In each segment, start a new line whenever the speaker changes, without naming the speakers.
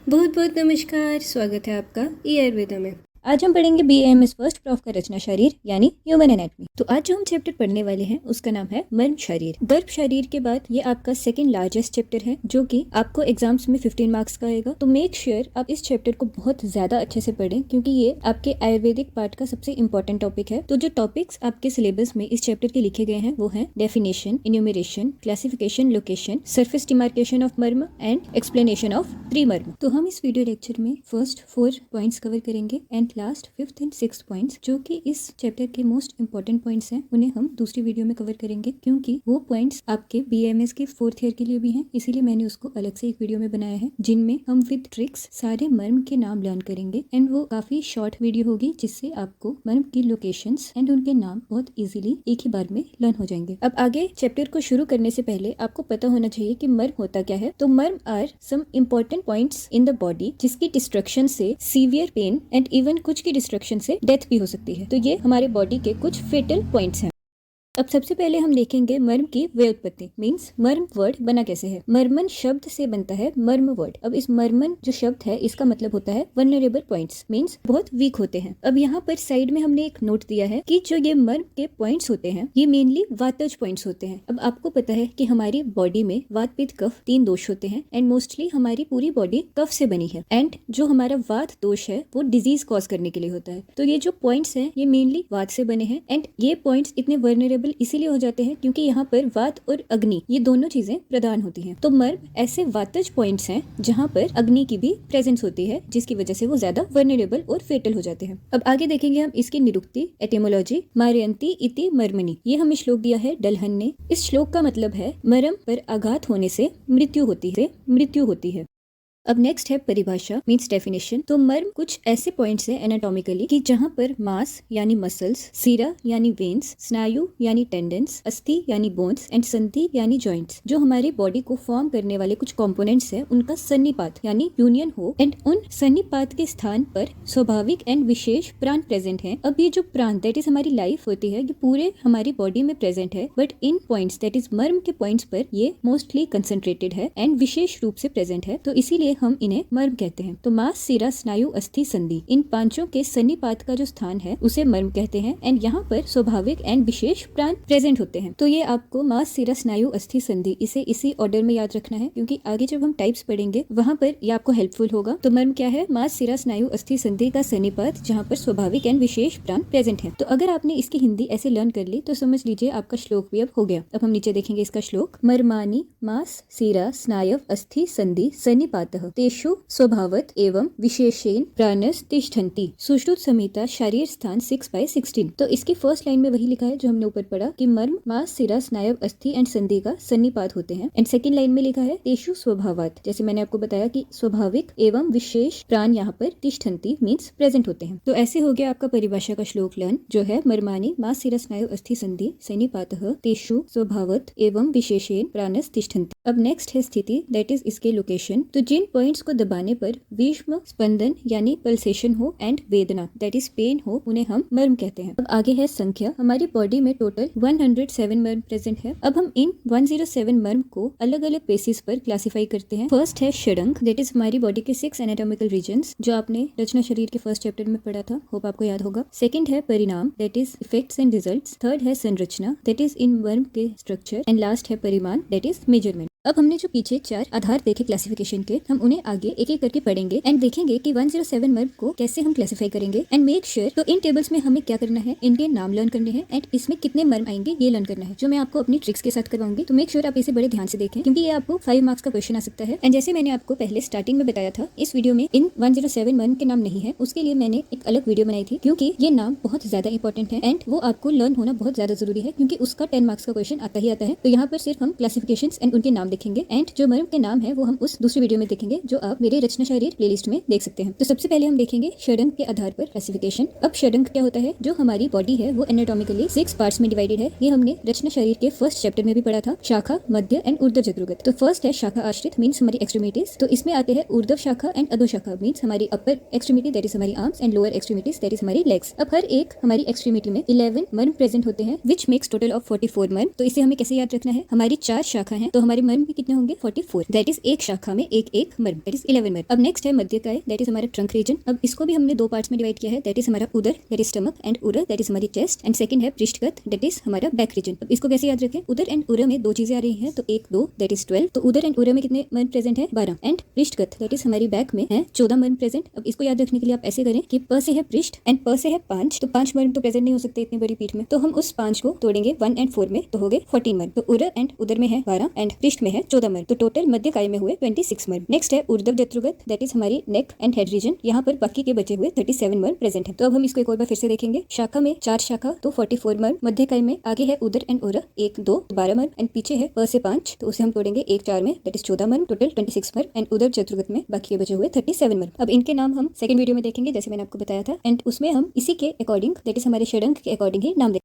बहुत बहुत नमस्कार। स्वागत है आपका ई आयुर्वेदा में।
आज हम पढ़ेंगे BAMS फर्स्ट प्रॉफ का रचना शरीर यानी ह्यूमन एनाटॉमी। तो आज जो हम चैप्टर पढ़ने वाले हैं उसका नाम है मर्म शरीर। गर्भ शरीर के बाद ये आपका सेकंड लार्जेस्ट चैप्टर है जो कि आपको एग्जाम्स में 15 मार्क्स का आएगा। तो मेक श्योर आप इस चैप्टर को बहुत ज्यादा अच्छे से पढ़ें क्योंकि ये आपके आयुर्वेदिक पार्ट का सबसे इंपॉर्टेंट टॉपिक है। तो जो टॉपिक्स आपके सिलेबस में इस चैप्टर के लिखे गए हैं वो है definition, enumeration, classification, location, surface demarcation of मर्म एंड एक्सप्लेनेशन ऑफ त्रिमर्म। तो हम इस वीडियो लेक्चर में फर्स्ट 4 पॉइंट्स कवर करेंगे and last 5th and 6th points जो कि इस चैप्टर के मोस्ट इंपॉर्टेंट पॉइंट्स हैं उन्हें हम दूसरी वीडियो में कवर करेंगे क्योंकि वो पॉइंट्स आपके BAMS के 4th ईयर के लिए भी हैं, इसीलिए मैंने उसको अलग से एक वीडियो में बनाया है जिनमें हम विद ट्रिक्स सारे मर्म के नाम लर्न करेंगे एंड वो काफी शॉर्ट वीडियो होगी जिससे आपको मर्म की लोकेशंस एंड उनके नाम बहुत इजीली एक ही बार में लर्न हो जाएंगे। अब आगे चैप्टर को शुरू करने से पहले आपको पता होना चाहिए कि मर्म होता क्या है। तो marma are some important points in the body जिसकी डिस्ट्रक्शन से सीवियर पेन एंड इवन कुछ की डिस्ट्रक्शन से डेथ भी हो सकती है। तो ये हमारे बॉडी के कुछ फेटल पॉइंट्स हैं। अब सबसे पहले हम देखेंगे मर्म की व्युत्पत्ति मींस मर्म वर्ड बना कैसे है। मर्मन शब्द से बनता है मर्म वर्ड। अब इस मर्मन जो शब्द है इसका मतलब होता है वल्नरेबल पॉइंट्स मींस बहुत वीक होते हैं। अब यहाँ पर साइड में हमने एक नोट दिया है कि जो ये मर्म के पॉइंट्स होते हैं ये मेनली वातज पॉइंट्स होते हैं। अब आपको पता है कि हमारी बॉडी में वात पित्त कफ 3 दोष होते हैं एंड मोस्टली हमारी पूरी बॉडी कफ से बनी है एंड जो हमारा वात दोष है वो डिजीज कॉज करने के लिए होता है। तो ये जो पॉइंट्स है ये मेनली वात से बने हैं एंड ये पॉइंट्स इतने वर्नरेबल इसीलिए हो जाते हैं क्योंकि यहाँ पर वात और अग्नि ये दोनों चीजें प्रदान होती हैं। तो मर्म ऐसे वातज पॉइंट्स हैं जहाँ पर अग्नि की भी प्रेजेंस होती है जिसकी वजह से वो ज्यादा वर्नरेबल और फेटल हो जाते हैं। अब आगे देखेंगे हम इसकी निरुक्ति एटिमोलॉजी। मारयंती इति मर्मणि, ये हमें श्लोक दिया है डलहन ने। इस श्लोक का मतलब है मर्म पर आघात होने से मृत्यु होती है। अब नेक्स्ट है परिभाषा मींस डेफिनेशन। तो मर्म कुछ ऐसे पॉइंट्स है एनाटॉमिकली कि जहाँ पर मांस यानी मसल्स, सीरा यानी वेन्स, स्नायु यानी टेंडेंस, अस्थि यानी बोन्स एंड संधि यानी जॉइंट्स जो हमारी बॉडी को फॉर्म करने वाले कुछ कंपोनेंट्स है उनका सन्निपात यानी यूनियन हो एंड उन सन्निपात के स्थान पर स्वाभाविक एंड विशेष प्राण प्रेजेंट है। अब ये जो प्राण दैट इज हमारी लाइफ होती है ये पूरे हमारी बॉडी में प्रेजेंट है but in points that is मर्म के पॉइंट्स पर ये मोस्टली कंसंट्रेटेड है एंड विशेष रूप से प्रेजेंट है। तो इसीलिए हम इन्हें मर्म कहते हैं। तो मांस, सीरा, स्नायु, अस्थि, संधि इन पांचों के सन्निपात का जो स्थान है उसे मर्म कहते हैं एंड यहाँ पर स्वाभाविक एंड विशेष प्राण प्रेजेंट होते हैं। तो ये आपको मांस, सीरा, स्नायु, अस्थि, संधि इसे इसी ऑर्डर में याद रखना है क्योंकि आगे जब हम टाइप्स पढ़ेंगे वहाँ पर ये आपको हेल्पफुल होगा। तो मर्म क्या है? मांस, सीरा, स्नायु, अस्थि, संधि का सन्निपात जहाँ पर स्वाभाविक एंड विशेष प्राण प्रेजेंट है। तो अगर आपने इसकी हिंदी ऐसे लर्न कर ली तो समझ लीजिए आपका श्लोक भी अब हो गया। अब हम नीचे देखेंगे इसका श्लोक। मर्मानि मांस, सीरा, स्नायव, अस्थि, संधि सन्निपातः तेषु स्वभावत एवं विशेषेण प्राणस तिष्ठन्ति। सुश्रुत संहिता शारीर स्थान 6/16। तो इसकी फर्स्ट लाइन में वही लिखा है जो हमने ऊपर पढ़ा कि मर्म मांस, सिरा, स्नायव, अस्थि एंड संधि का सन्निपात होते हैं एंड सेकंड लाइन में लिखा है तेषु स्वभावात, जैसे मैंने आपको बताया कि स्वाभाविक एवं विशेष प्राण यहाँ पर तिष्ठन्ति मींस प्रेजेंट होते हैं। तो ऐसे हो गया आपका परिभाषा का श्लोक लर्न जो है मर्मानि मांस, सिरा, स्नायव, अस्थि, संधि सन्निपातः तेषु स्वभावत एवं विशेषेण प्राणस तिष्ठन्ति। अब नेक्स्ट है स्थिति दैट इज इसके लोकेशन। तो जिन पॉइंट्स को दबाने पर विषम स्पंदन यानी पल्सेशन हो एंड वेदना दैट इज पेन हो उन्हें हम मर्म कहते हैं। अब आगे है संख्या। हमारी बॉडी में टोटल 107 मर्म प्रेजेंट है। अब हम इन 107 मर्म को अलग अलग बेसिस पर क्लासिफाई करते हैं। फर्स्ट है षडंग दैट इज हमारी बॉडी के 6 एनाटॉमिकल रीजन्स जो आपने रचना शरीर के फर्स्ट चैप्टर में पढ़ा था, होप आपको याद होगा। सेकंड है परिणाम that is effects and results. Third है संरचना दैट इज इन मर्म के स्ट्रक्चर एंड लास्ट है परिमाण दैट इज मेजरमेंट। अब हमने जो पीछे 4 आधार देखे क्लासिफिकेशन के हम उन्हें आगे एक एक करके पढ़ेंगे एंड देखेंगे कि 107 मर्म को कैसे हम क्लासिफाई करेंगे एंड मेक श्योर। तो इन टेबल्स में हमें क्या करना है, इनके नाम लर्न करने हैं एंड इसमें कितने मर्म आएंगे ये लर्न करना है जो मैं आपको अपनी ट्रिक्स के साथ करवाऊंगी। तो मेक श्योर आप इसे बड़े ध्यान से देखें क्योंकि ये आपको 5 मार्क्स का क्वेश्चन आ सकता है। एंड जैसे मैंने आपको पहले स्टार्टिंग में बताया था इस वीडियो में इन 107 मर्म के नाम नहीं है, उसके लिए मैंने एक अलग वीडियो बनाई थी क्योंकि ये नाम बहुत ज्यादा इंपॉर्टेंट है एंड वो आपको लर्न होना बहुत ज्यादा जरूरी है क्योंकि उसका 10 मार्क्स का क्वेश्चन आता ही आता है। तो यहाँ पर सिर्फ हम क्लासिफिकेशन एंड उनके नाम देखेंगे एंड जो मर्म के नाम है वो हम उस दूसरी वीडियो में देखेंगे जो आप मेरे रचना शरीर प्लेलिस्ट में देख सकते हैं। तो सबसे पहले हम देखेंगे षडंग के आधार पर क्लासिफिकेशन। अब षडंग क्या होता है? जो हमारी बॉडी है वो एनाटॉमिकली 6 पार्ट्स में डिवाइडेड है। ये हमने रचना शरीर के फर्स्ट चैप्टर में भी पढ़ा था, शाखा, मध्य एंड ऊर्ध्व जत्रुगत। तो फर्स्ट है शाखा आश्रित मींस हमारी एक्सट्रीमिटीज। तो इसमें आते हैं ऊर्ध्व शाखा एंड अधो शाखा मींस हमारी अपर एक्सट्रीमिटी दैट इज हमारी arms and lower extremities that is हमारी लेग्स। अब हर एक हमारी एक्सट्रीमिटी में 11 मर्म प्रेजेंट होते हैं विच मेक्स टोटल ऑफ 44 मर्म। तो इसे हमें कैसे याद रखना है? हमारी 4 शाखा है तो हमारे मर्म भी कितने होंगे 44, दैट इज एक शाखा में एक एक मर्म, दैट इज 11 मर्म। अब नेक्स्ट है मध्यकाय, दैट इज हमारा ट्रंक रीजन। अब इसको भी हमने दो पार्ट्स में डिवाइड किया है, दैट इज हमारा उदर, दैट इज स्टमक, एंड उरर, दैट इज हमारी चेस्ट, एंड सेकंड है पृष्ठगत, दैट इज हमारा बैक रीजन। अब इसको कैसे याद रखें, उदर एंड उरर में दो चीजें आ रही हैं, तो 1 2 दैट इज 12, तो उदर एंड उरर में कितने मर्म प्रेजेंट है 12, एंड पृष्ठगत दैट इज हमारी बैक में है 14 मर्म प्रेजेंट। अब इसको याद रखने के लिए आप ऐसे करें कि प से है पृष्ठ एंड प से है 5, तो 5 मर्म तो प्रेजेंट नहीं हो सकते इतनी बड़ी पीठ में, तो हम उस 5 को तोड़ेंगे 1 एंड 4 में, तो हो गए 14 मर्म। तो उरर एंड उदर में है 12 एंड पृष्ठ में है 14 मर्म, तो टोटल मध्यकाय में हुए 26 मर्म। नेक्स्ट है ऊर्ध्व जत्रुगत, दैट इज हमारी नेक एंड हेड रीजन। यहाँ पर बाकी के बचे हुए 37 मर्म प्रेजेंट है। तो अब हम इसको एक और बार फिर से देखेंगे। शाखा में 4 शाखा तो 44 मर्म, मध्यकाय में आगे है उदर एंड उरर 1 2 12 मर्म, एंड पीछे है प से 5, तो उसे हम तोड़ेंगे 1 4 में, दैट इज 14 मर्म, टोटल 26 मर्म, एंड उदर जत्रुगत में बाकी के बचे हुए 37 मर्म। अब इनके नाम हम सेकंड वीडियो में देखेंगे, जैसे मैंने आपको बताया था, एंड उसमें हम इसी के अकॉर्डिंग, दैट इज हमारे षडंग के अकॉर्डिंग ही नाम देखेंगे।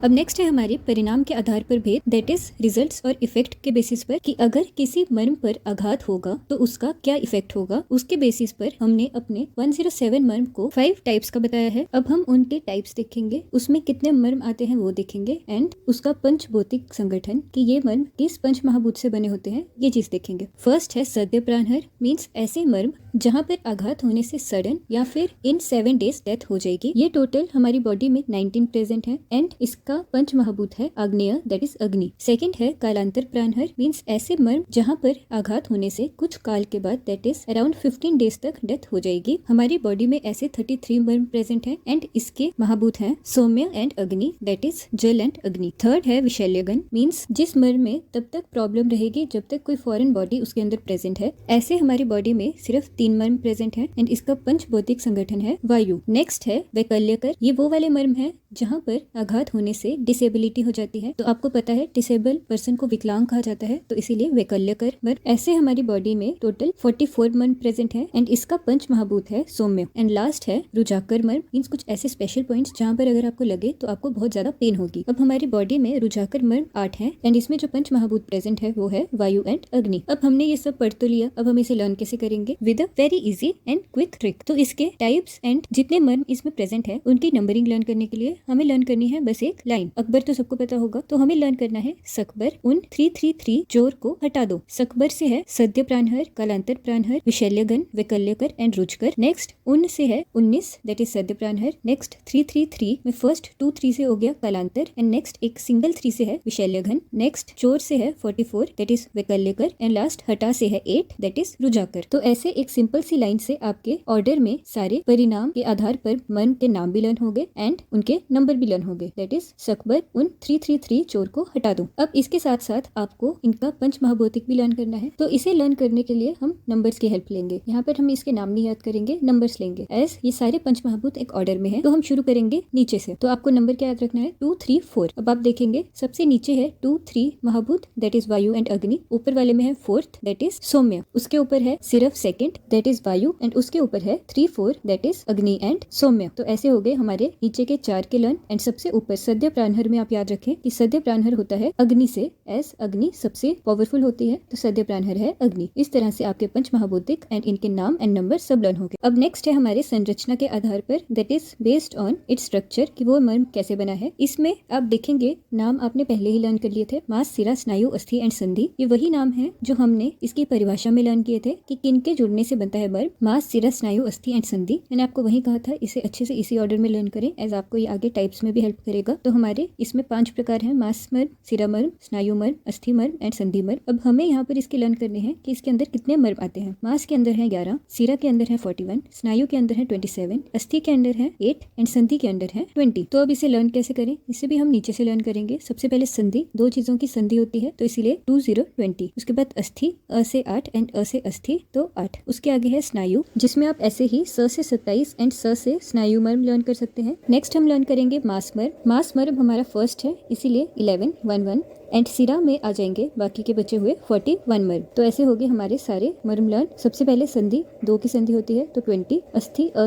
अब नेक्स्ट है हमारे परिणाम के आधार पर भेद, दैट इज रिजल्ट्स और इफेक्ट के बेसिस पर, कि अगर किसी मर्म पर आघात होगा तो उसका क्या इफेक्ट होगा, उसके बेसिस पर हमने अपने 107 मर्म को 5 टाइप्स का बताया है। अब हम उनके टाइप्स देखेंगे, उसमें कितने मर्म आते हैं वो देखेंगे, एंड उसका पंचभौतिक संगठन, कि ये मर्म किस पंच महाभूत से बने होते हैं, ये चीज देखेंगे। फर्स्ट है सद्य प्राणहर, मीन्स ऐसे मर्म जहाँ पर आघात होने से सडन या फिर इन 7 डेज डेथ हो जाएगी। ये टोटल हमारी बॉडी में 19 प्रेजेंट है, एंड इसका पंच महाभूत है आग्नेय, दैट इज अग्नि। सेकंड है कालांतर प्राणहर, मीन्स ऐसे मर्म जहाँ पर आघात होने से कुछ काल के बाद, दैट इज अराउंड 15 डेज तक डेथ हो जाएगी। हमारी बॉडी में ऐसे 33 मर्म प्रेजेंट है, एंड इसके महाभूत है सौम्य एंड अग्नि, दैट इज जल एंड अग्नि। थर्ड है विशल्यगन, मीन्स जिस मर्म में तब तक प्रॉब्लम रहेगी जब तक कोई फॉरेन बॉडी उसके अंदर प्रेजेंट है। ऐसे हमारी बॉडी में सिर्फ 3 मर्म प्रेजेंट है, एंड इसका पंचभौतिक संगठन है वायु। नेक्स्ट है वैकल्यकर, ये वो वाले मर्म है जहाँ पर आघात होने से डिसेबिलिटी हो जाती है। तो आपको पता है डिसेबल पर्सन को विकलांग कहा जाता है, तो इसीलिए वैकल्यकर मर्म। ऐसे हमारी बॉडी में टोटल 44 मर्म प्रेजेंट है, एंड इसका पंच महाभूत है सौम्य। एंड लास्ट है रुजाकर मर्म, मीन्स कुछ ऐसे स्पेशल पॉइंट्स जहाँ पर अगर आपको लगे तो आपको बहुत ज्यादा पेन होगी। अब हमारी बॉडी में रुजाकर मर्म 8 है, एंड इसमें जो पंच महाभूत प्रेजेंट है वो है वायु एंड अग्नि। अब हमने ये सब पढ़ तो लिया, अब हम इसे लर्न कैसे करेंगे, with a very easy and quick trick. तो इसके टाइप्स एंड जितने मर्म इसमें प्रेजेंट है उनकी नंबरिंग लर्न करने के लिए हमें लर्न करनी है बस एक लाइन। अकबर तो सबको पता होगा, तो हमें लर्न करना है सकबर उन 333 जोर को हटा दो। सकबर से है सद्य प्राणहर, कालांतर प्राणहर, विशल्यगन, वैकल्यकर एंड रुचकर। नेक्स्ट उन से है 19, दैट इज सद्य प्राणहर। नेक्स्ट 333 में फर्स्ट 2 3 से हो गया कालांतर, एंड नेक्स्ट एक सिंगल 3 से है विशल्यघन। नेक्स्ट चोर से है 44, दैट इज वैकल्यकर, एंड लास्ट हटा से है 8, दैट इज रुजाकर। तो ऐसे एक सिंपल सी लाइन से आपके ऑर्डर में सारे परिणाम के आधार पर मर्म के नाम भी लर्न हो गए एंड उनके नंबर भी लर्न हो गए, दैट इज सकबर उन 333 चोर को हटा दो। अब इसके साथ साथ आपको इनका पंच महाभौतिक भी लर्न करना है, तो इसे लर्न करने के लिए हम नंबर्स की हेल्प लेंगे। यहाँ पर हम इसके नाम नहीं याद करेंगे, नंबर्स लेंगे। एस ये सारे पंच महाभूत एक ऑर्डर में है, तो हम शुरू करेंगे नीचे से। तो आपको नंबर क्या याद रखना है 2 3 4। अब आप देखेंगे सबसे नीचे है 2 3 महाभूत, दैट इज वायु एंड अग्नि। ऊपर वाले में है 4th, दैट इज सौम्य। उसके ऊपर है सिर्फ 2nd, दैट इज वायु, एंड उसके ऊपर है 3 4, दैट इज अग्नि एंड सौम्य। तो ऐसे हो गए हमारे नीचे के 4 के लर्न। एंड सबसे ऊपर सद्य प्राणहर में आप याद रखें कि सद्य प्राणहर होता है अग्नि से, एस अग्नि सबसे पावरफुल होती है, तो सद्य प्राणहर है अग्नि। इस तरह से आपके पंच महाभौतिक एंड इनके नाम एंड नंबर सब लर्न हो गए। अब नेक्स्ट है हमारे संरचना के आधार पर, that is based on its structure, कि वो मर्म कैसे बना है। इसमें आप देखेंगे नाम आपने पहले ही लर्न कर लिए थे, मांस, सिरा, स्नायु, अस्थि एंड संधि। ये वही नाम है जो हमने इसकी परिभाषा में लर्न किए थे कि किन के जुड़ने से बनता है मर्म, मांस, सिरा, स्नायु, अस्थि एंड संधि। मैंने आपको वही कहा था इसे अच्छे से इसी ऑर्डर में लर्न करें, एज आपको ये आगे टाइप्स में भी हेल्प करेगा। तो हमारे इसमें 5 प्रकार है, मांस मर्म, सिरा मर्म, स्नायु मर्म, अस्थि मर्म एंड संधि मर्म। अब हमें यहाँ पर इसके लर्न करने हैं कि इसके अंदर कितने मर्म आते हैं। मांस के अंदर है 11, सिरा के अंदर है 41, स्नायु के अंदर है 27, अस्थि के अंदर है 8 एंड संधि के अंदर है 20। तो अब इसे लर्न कैसे करें, इसे भी हम नीचे से लर्न करेंगे। सबसे पहले संधि, 2 चीजों की संधि होती है, तो इसीलिए 2 0 20। उसके बाद अस्थि, अ से 8 एंड अ से अस्थि, तो 8। उसके आगे है स्नायु, जिसमें आप ऐसे ही स से 27 एंड स से स्नायु मर्म लर्न कर सकते हैं। नेक्स्ट हम लर्न करेंगे मांस मर्म। मांस मर्म हमारा फर्स्ट है, इसीलिए 11 1 1। एंड सिरा में आ जाएंगे बाकी के बचे हुए 41 मर्म। तो ऐसे हो गए हमारे सारे मर्म लर्न। सबसे पहले संधि, 2 की संधि होती है, तो 20। अस्थि, अ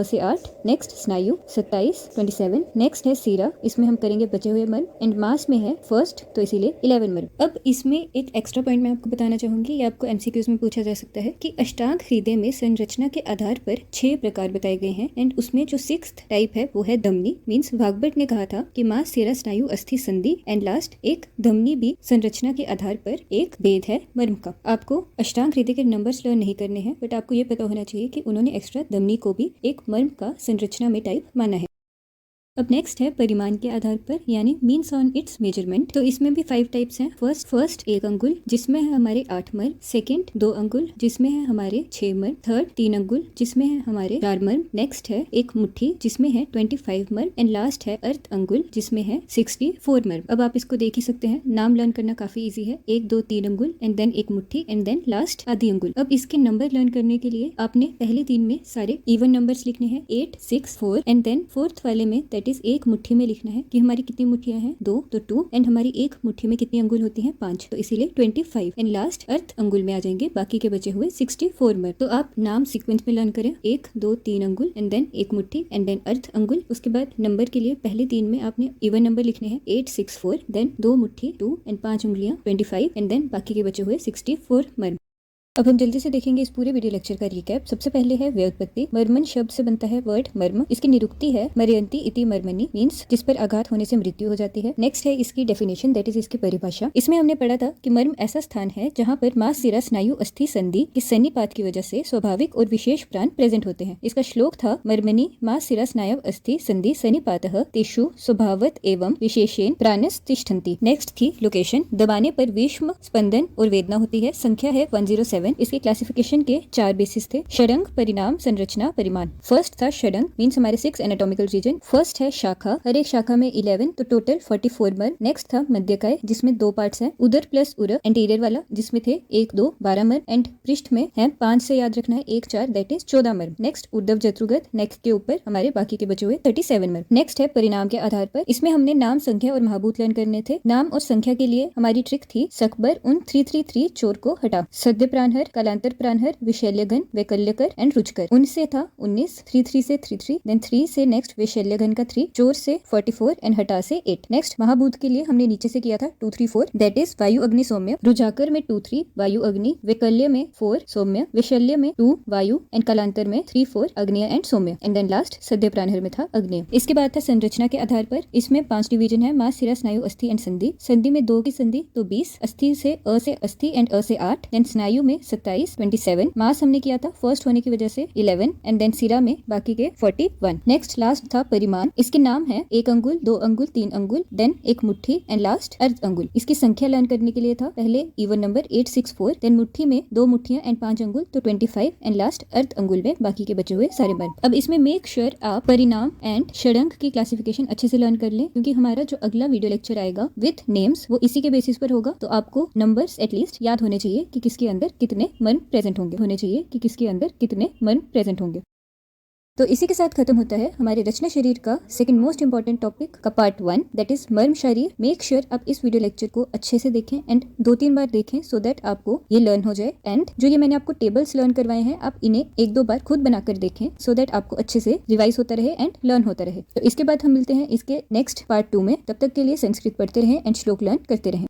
से 8। नेक्स्ट स्नायु 27 27। नेक्स्ट है सिरा, इसमें हम करेंगे बचे हुए मर्म। एंड मास में है फर्स्ट, तो इसीलिए 11 मर्म। अब इसमें एक एक्स्ट्रा पॉइंट मैं आपको बताना चाहूंगी, ये आपको एमसीक्यूज में पूछा जा सकता है कि अष्टांग हृदय में संरचना के आधार पर 6 प्रकार बताए गए हैं। एंड उसमें जो 6th टाइप है वो है दमनी, मीन्स भागवत ने कहा था कि मांस, सिरा, स्नायु, अस्थि, संधि एंड लास्ट एक धमनी भी संरचना के आधार पर एक भेद है मर्म का। आपको अष्टांग हृदय के नंबर्स लर्न नहीं करने हैं, बट आपको ये पता होना चाहिए कि उन्होंने एक्स्ट्रा धमनी को भी एक मर्म का संरचना में टाइप माना है। अब नेक्स्ट है परिमाण के आधार पर, यानी मीन्स ऑन इट्स मेजरमेंट। तो इसमें भी 5 टाइप्स हैं। फर्स्ट 1 अंगुल जिसमें है हमारे 8 मर्म, सेकंड 2 अंगुल जिसमें है हमारे 6 मर्म, थर्ड 3 अंगुल जिसमें है हमारे 4 मर्म, नेक्स्ट है 1 मुट्ठी जिसमें है 25 मर्म, एंड लास्ट है अर्ध अंगुल जिसमें है 64 मर्म। अब आप इसको देख ही सकते हैं, नाम लर्न करना काफी इजी है। 1 2 3 अंगुल एंड देन 1 मुट्ठी एंड देन लास्ट आधी अंगुल। अब इसके नंबर लर्न करने के लिए आपने पहले 3 में सारे इवन नंबर्स लिखने हैं, 8 6 4, एंड देन फोर्थ वाले में दैट इज 1 मुट्ठी में लिखना है कि हमारी कितनी मुट्ठियां हैं, 2 तो 2, एंड हमारी 1 मुट्ठी में कितनी अंगुल होती हैं, 5, तो इसीलिए 25, एंड लास्ट अर्ध अंगुल में आ जाएंगे बाकी के बचे हुए 64 मर्म। तो आप नाम सीक्वेंस में लर्न करें, 1 2 3 अंगुल एंड देन 1 मुट्ठी एंड देन अर्ध अंगुल। उसके बाद नंबर के लिए पहले 3 में आपने इवन नंबर लिखने हैं, 8 6 4, देन 2 मुट्ठी 2 एंड 5 उंगलियां 25, एंड देन बाकी के बचे हुए 64 मर्म। अब हम जल्दी से देखेंगे इस पूरे वीडियो लेक्चर का रिकैप। सबसे पहले है व्युत्पत्ति। मर्मन शब्द से बनता है वर्ड मर्म। इसकी निरुक्ति है मर्यन्ति इति मर्मणि, मींस जिस पर आघात होने से मृत्यु हो जाती है। नेक्स्ट है इसकी डेफिनेशन, दैट इज इसकी परिभाषा। इसमें हमने पढ़ा था कि मर्म ऐसा स्थान है जहाँ पर मांस सिरा स्नायु अस्थि संधि के सन्निपात की वजह से स्वाभाविक और विशेष प्राण प्रेजेंट होते हैं। इसका श्लोक था, मर्मणि मांस सिरा स्नायु अस्थि संधि सन्निपातः तेषु स्वभावत एवं विशेषेण प्राणस तिष्ठन्ति। नेक्स्ट थी लोकेशन। दबाने पर विषम स्पंदन और वेदना होती है। संख्या है 107। इसके क्लासिफिकेशन के 4 बेसिस थे, षडंग, परिणाम, संरचना, परिमाण। फर्स्ट था षडंग, मींस हमारे 6 एनाटॉमिकल रीजन। फर्स्ट है शाखा, हर एक शाखा में 11, तो टोटल 44 मर्म। नेक्स्ट था मध्यकाय जिसमें 2 पार्ट्स हैं, उदर प्लस उरक, एंटीरियर वाला जिसमें थे 1 2 12 मर्म, एंड पृष्ठ में है 5 से याद रखना है 1 4, दैट इज 14 मर्म। नेक्स्ट ऊर्ध्व जत्रुगत, नेक्स्ट के ऊपर हमारे बाकी के बचे हुए 37 मर्म। नेक्स्ट है परिणाम के आधार पर। इसमें हमने नाम, संख्या और महाभूत लर्न करने थे। नाम और संख्या के लिए हमारी ट्रिक थी, सकबर उन 333 चोर को हटा, सद्य प्राणहर, कालांतर प्राणहर, विशल्यघन, वैकल्यकर एंड रुचकर। उनसे था 19, 33 से 33, देन 3 से नेक्स्ट विशल्यघन का 3, चोर से 44 एंड हटा से 8। नेक्स्ट महाभूत के लिए हमने नीचे से किया था 2 3 4, दैट इज वायु अग्नि सौम्य, रुजाकर में 2 3 वायु अग्नि, वैकल्य में 4 सौम्य, विशल्य में 2 वायु एंड कालांतर में 3 4 अग्निय एंड सौम्य, एंड देन लास्ट सद्य प्राणहर में था अग्निय। इसके बाद था संरचना के आधार पर। इसमें 5 डिवीजन है, मांस सिरा स्नायु अस्थि एंड संधि। संधि में 2 की संधि तो 20, अस्थि से अस्थि एंड अ से 8, देन स्नायु में 27 27, मास हमने किया था फर्स्ट होने की वजह से 11, एंड देन सिरा में बाकी के 41। नेक्स्ट लास्ट था परिमाण। इसके नाम है 1 अंगुल, 2 अंगुल, 3 अंगुल, देन 1 मुट्ठी एंड लास्ट अर्ध अंगुल। इसकी संख्या लर्न करने के लिए था पहले इवन नंबर 8 6 4, देन मुट्ठी में 2 मुट्ठियां एंड 5 अंगुल तो 25, एंड लास्ट अर्ध अंगुल में बाकी के बचे हुए सारे मर्म। अब इसमें मेक श्योर आप परिणाम एंड षडंग की क्लासिफिकेशन अच्छे से लर्न कर लें, क्योंकि हमारा जो अगला वीडियो लेक्चर आएगा विथ नेम्स वो इसी के बेसिस पर होगा। तो आपको नंबर्स एटलीस्ट याद होने चाहिए कि किसके अंदर कितने मर्म प्रेजेंट होने चाहिए कि किसके अंदर कितने मर्म प्रेजेंट होंगे। तो इसी के साथ खत्म होता है हमारे रचना शरीर का सेकंड मोस्ट इंपॉर्टेंट टॉपिक का पार्ट 1, दैट इज मर्म शरीर। मेक श्योर आप इस वीडियो लेक्चर को अच्छे से देखें एंड 2-3 बार देखें सो दैट आपको ये लर्न हो जाए। एंड जो ये मैंने आपको टेबल्स लर्न करवाए हैं आप इन्हें 1-2 बार खुद बनाकर देखें सो दैट आपको अच्छे से रिवाइज होता रहे एंड लर्न होता रहे। तो इसके बाद हम मिलते हैं इसके नेक्स्ट पार्ट 2 में। तब तक के लिए संस्कृत पढ़ते रहें एंड श्लोक लर्न करते रहें।